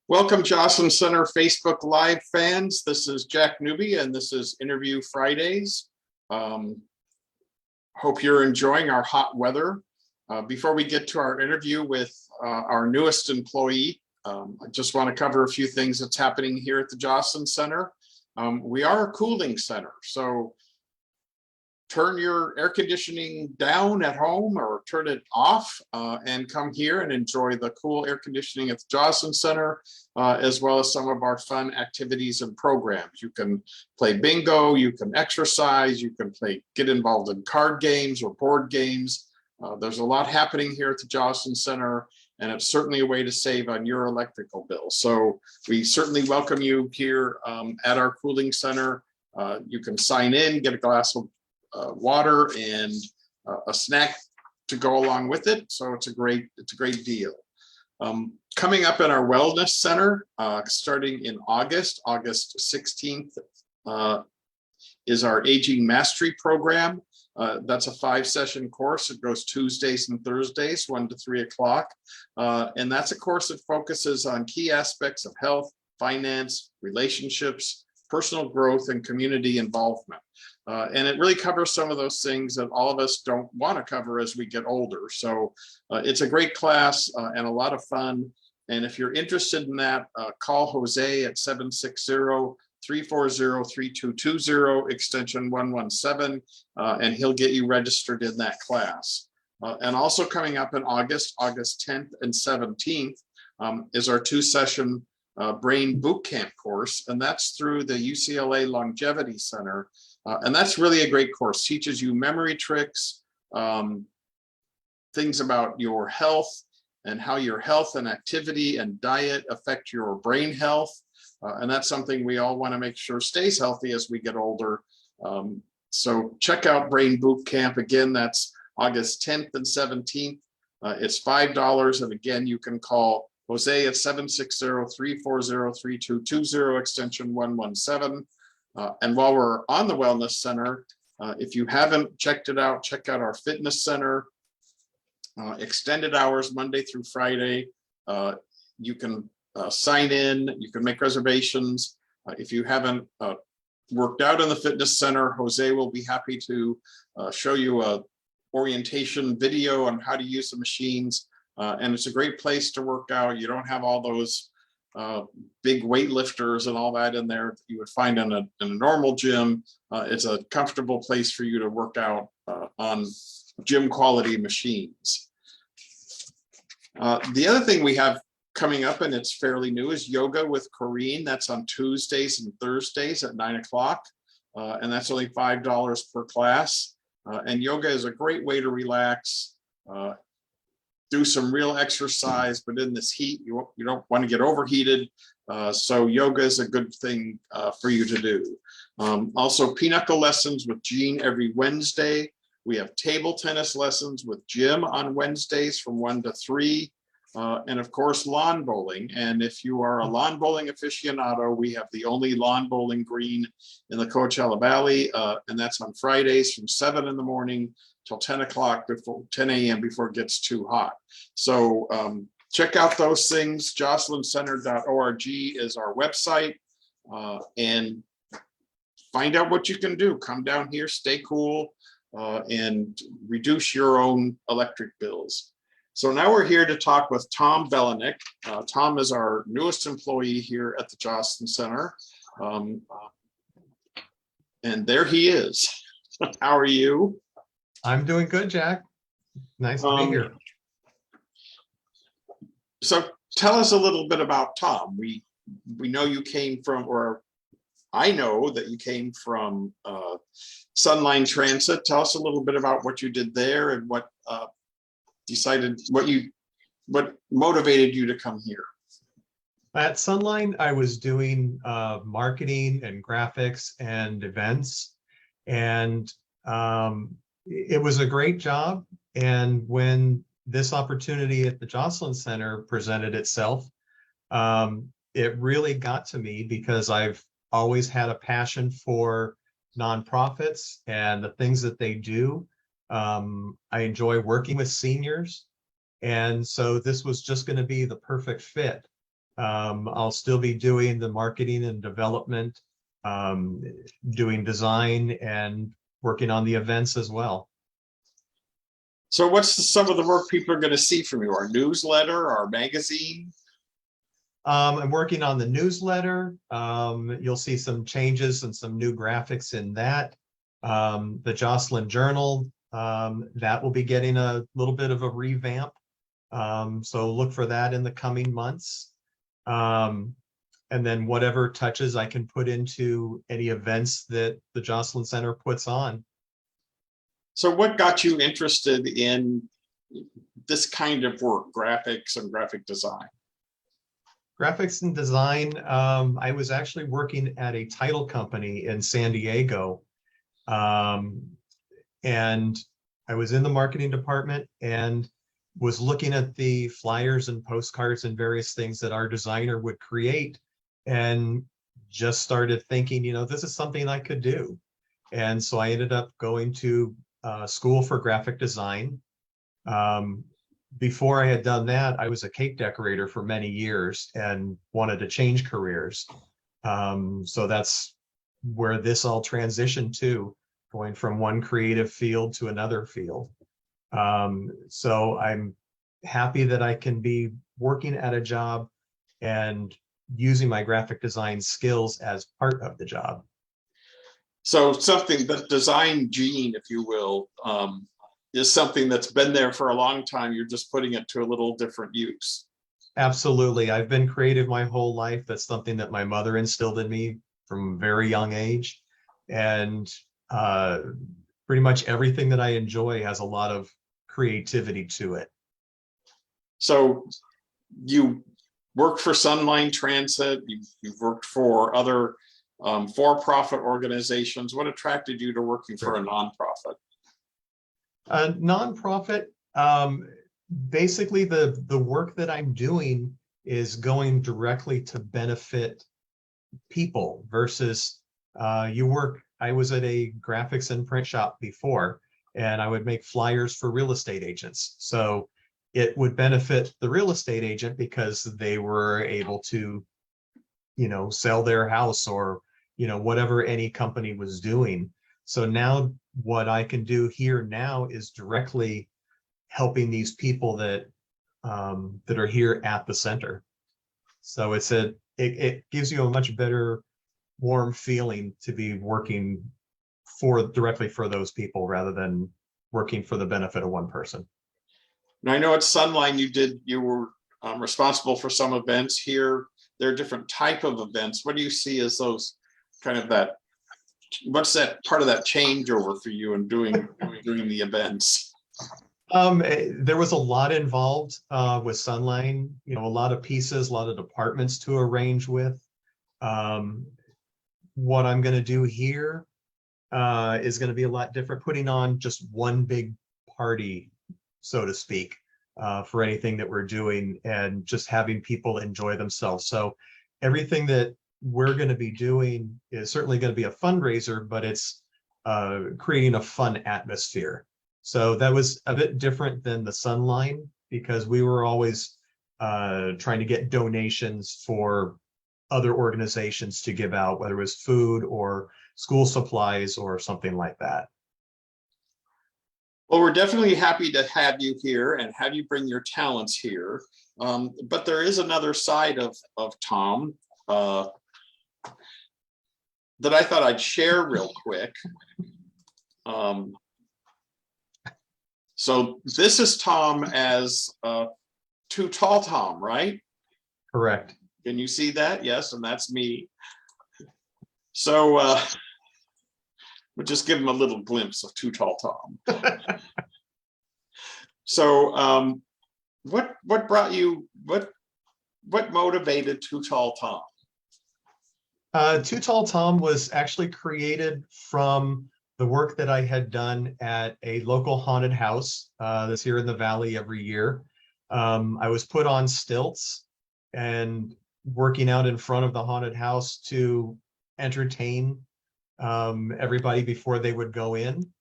Welcome, Joslyn Center Facebook Live fans. This is Jack Newby, and this is Interview Fridays. Hope you're enjoying our hot weather. Before we get to our interview with our newest employee, I just want to cover a few things that's happening here at the Joslyn Center. We are a cooling center, so turn your air conditioning down at home or turn it off and come here and enjoy the cool air conditioning at the Joslyn Center, as well as some of our fun activities and programs. You can play bingo, you can exercise, you can get involved in card games or board games. There's a lot happening here at the Joslyn Center, and it's certainly a way to save on your electrical bill. So we certainly welcome you here at our cooling center. You can sign in, get a glass of water and a snack to go along with it. So it's a great deal. Coming up in our wellness center, starting in August 16th, is our Aging Mastery program. That's a 5-session course. It goes Tuesdays and Thursdays, 1 to 3 o'clock. And that's a course that focuses on key aspects of health, finance, relationships, personal growth, and community involvement. And it really covers some of those things that all of us don't want to cover as we get older. So it's a great class and a lot of fun. And if you're interested in that, call Jose at 760-340-3220, extension 117, and he'll get you registered in that class. And also coming up in August 10th and 17th, is our 2-session brain boot camp course, and that's through the UCLA Longevity Center. And that's really a great course. Teaches you memory tricks, things about your health and how your health and activity and diet affect your brain health. And that's something we all want to make sure stays healthy as we get older. So check out Brain Boot Camp. Again, that's August 10th and 17th. It's $5. And again, you can call Jose at 760-340-3220, extension 117. And while we're on the Wellness Center, if you haven't checked it out, check out our Fitness Center. Extended hours, Monday through Friday. You can sign in, you can make reservations. If you haven't worked out in the Fitness Center, Jose will be happy to show you a orientation video on how to use the machines. And it's a great place to work out. You don't have all those big weightlifters and all that in there that you would find in a normal gym. It's a comfortable place for you to work out on gym quality machines. The other thing we have coming up, and it's fairly new, is Yoga with Corrine. That's on Tuesdays and Thursdays at 9 o'clock. And that's only $5 per class. And yoga is a great way to relax, do some real exercise, but in this heat, you don't want to get overheated. So yoga is a good thing for you to do. Also, pinochle lessons with Jean every Wednesday. We have table tennis lessons with Jim on Wednesdays from 1 to 3. And of course, lawn bowling. And if you are a lawn bowling aficionado, we have the only lawn bowling green in the Coachella Valley. And that's on Fridays from 7 in the morning till 10 o'clock, before 10 a.m. before it gets too hot. So check out those things. JoslynCenter.org is our website, and find out what you can do. Come down here, stay cool, and reduce your own electric bills. So now we're here to talk with Tomm Belanich. Tomm is our newest employee here at the Joslyn Center. And there he is. How are you? I'm doing good, Jack. Nice to be here. So tell us a little bit about Tomm. We know you came from, or I know that you came from Sunline Transit. Tell us a little bit about what you did there and what what motivated you to come here. At Sunline, I was doing marketing and graphics and events, and it was a great job. And when this opportunity at the Joslyn Center presented itself, it really got to me because I've always had a passion for nonprofits and the things that they do. I enjoy working with seniors. And so this was just going to be the perfect fit. I'll still be doing the marketing and development, doing design and working on the events as well. So what's some of the work people are going to see from you? Our newsletter, our magazine? I'm working on the newsletter. You'll see some changes and some new graphics in that. The Joslyn Journal, that will be getting a little bit of a revamp. So look for that in the coming months. And then whatever touches I can put into any events that the Joslyn Center puts on. So what got you interested in this kind of work, graphics and graphic design? Graphics and design, I was actually working at a title company in San Diego. And I was in the marketing department and was looking at the flyers and postcards and various things that our designer would create, and just started thinking, this is something I could do. And so I ended up going to school for graphic design. Before I had done that, I was a cake decorator for many years and wanted to change careers. So that's where this all transitioned to, going from one creative field to another field. So I'm happy that I can be working at a job and using my graphic design skills as part of the job. So something, the design gene, if you will, is something that's been there for a long time. You're just putting it to a little different use. Absolutely. I've been creative my whole life. That's something that my mother instilled in me from a very young age. And pretty much everything that I enjoy has a lot of creativity to it. So you worked for Sunline Transit, you've worked for other for-profit organizations. What attracted you to working for a nonprofit? A nonprofit, basically the work that I'm doing is going directly to benefit people versus I was at a graphics and print shop before, and I would make flyers for real estate agents. So it would benefit the real estate agent because they were able to, sell their house or, whatever any company was doing. So now what I can do here now is directly helping these people that are here at the center. So it gives you a much better warm feeling to be working directly for those people rather than working for the benefit of one person. Now, I know at Sunline you were responsible for some events here. There are different type of events. What do you see as those kind of what's that part of that changeover for you in doing the events? There was a lot involved with Sunline, a lot of pieces, a lot of departments to arrange with. What I'm going to do here is going to be a lot different, putting on just one big party, so to speak, for anything that we're doing, and just having people enjoy themselves. So everything that we're going to be doing is certainly going to be a fundraiser, but it's creating a fun atmosphere. So that was a bit different than the Sunline, because we were always trying to get donations for other organizations to give out, whether it was food or school supplies or something like that. Well, we're definitely happy to have you here and have you bring your talents here. But there is another side of Tomm that I thought I'd share real quick. So this is Tomm as Too Tall Tomm, right? Correct. Can you see that? Yes, and that's me. So we'll just give him a little glimpse of Too Tall Tomm. So what brought you, what motivated Too Tall Tomm? Too Tall Tomm was actually created from the work that I had done at a local haunted house that's here in the valley every year. I was put on stilts and working out in front of the haunted house to entertain everybody before they would go in.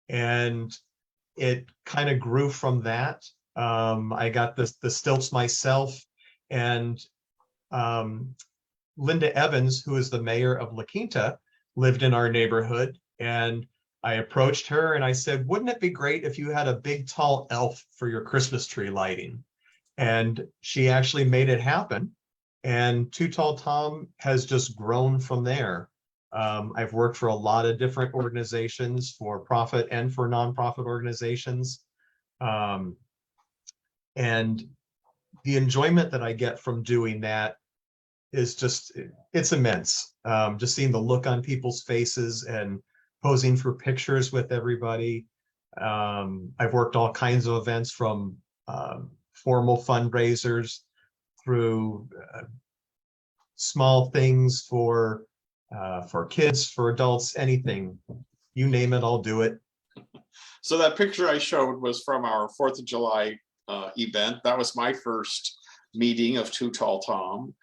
And it kind of grew from that. I got the stilts myself, and Linda Evans, who is the mayor of La Quinta, lived in our neighborhood. And I approached her and I said, wouldn't it be great if you had a big tall elf for your Christmas tree lighting? And she actually made it happen. And Too Tall Tom has just grown from there. I've worked for a lot of different organizations, for profit and for nonprofit organizations. And the enjoyment that I get from doing that is just, it's immense. Just seeing the look on people's faces and posing for pictures with everybody. I've worked all kinds of events, from formal fundraisers through small things for kids, for adults, anything, you name it, I'll do it. So that picture I showed was from our 4th of July event. That was my first meeting of Too Tall Tom.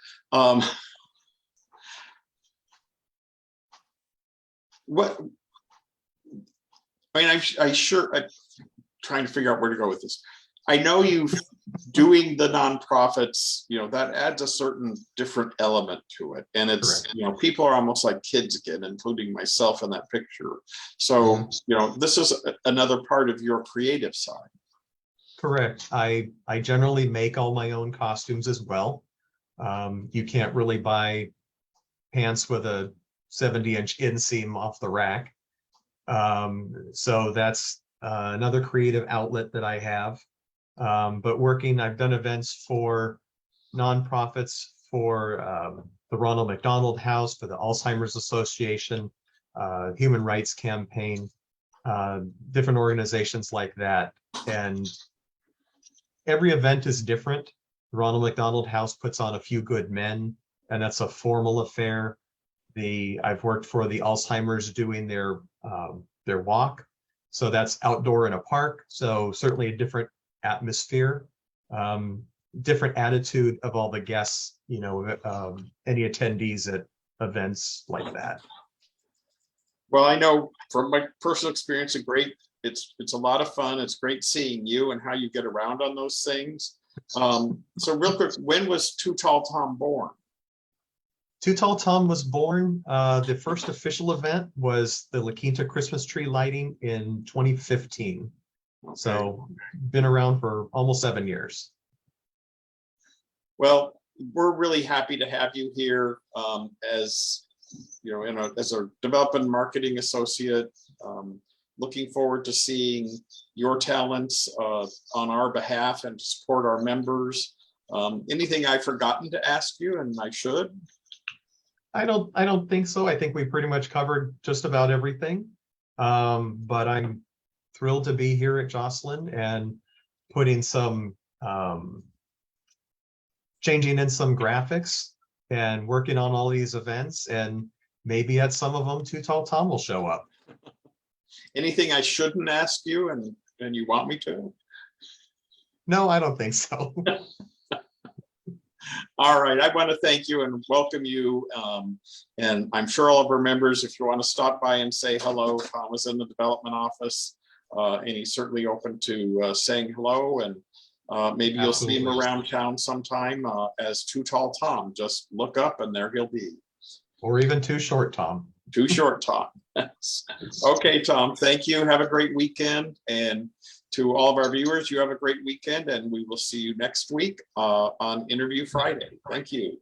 What, I mean, I'm trying to figure out where to go with this. I know you've doing the nonprofits, you know, that adds a certain different element to it. And it's, Correct. you know, people are almost like kids again, including myself in that picture. So, you know, this is another part of your creative side. Correct. I generally make all my own costumes as well. You can't really buy pants with a 70-inch inseam off the rack. So that's another creative outlet that I have. But I've done events for nonprofits, for the Ronald McDonald House, for the Alzheimer's Association, Human Rights Campaign, different organizations like that. And every event is different. The Ronald McDonald House puts on A Few Good Men, and that's a formal affair. I've worked for the Alzheimer's doing their walk. So that's outdoor in a park. So certainly a different atmosphere, different attitude of all the guests, you know, any attendees at events like that. Well, I know from my personal experience, it's a lot of fun. It's great seeing you and how you get around on those things. So real quick, when was Too Tall Tom born? Too Tall Tom was born, the first official event was the La Quinta Christmas tree lighting in 2015. Okay. So been around for almost 7 years. Well, we're really happy to have you here as, you know, as a development marketing associate. Looking forward to seeing your talents on our behalf and to support our members. Anything I've forgotten to ask you, and I should? I don't think so. I think we pretty much covered just about everything. But I'm thrilled to be here at Joslyn and putting some changing in some graphics and working on all these events, and maybe at some of them Too Tall Tom will show up. Anything I shouldn't ask you and you want me to? No, I don't think so. All right, I want to thank you and welcome you. And I'm sure all of our members, if you want to stop by and say hello, Tom is in the development office, and he's certainly open to saying hello. And maybe you'll see him around town sometime as Too Tall Tom. Just look up and there he'll be. Or even Too Short Tom. Too Short Tom. Okay, Tom, thank you. Have a great weekend. And to all of our viewers, you have a great weekend, and we will see you next week on Interview Friday. Thank you.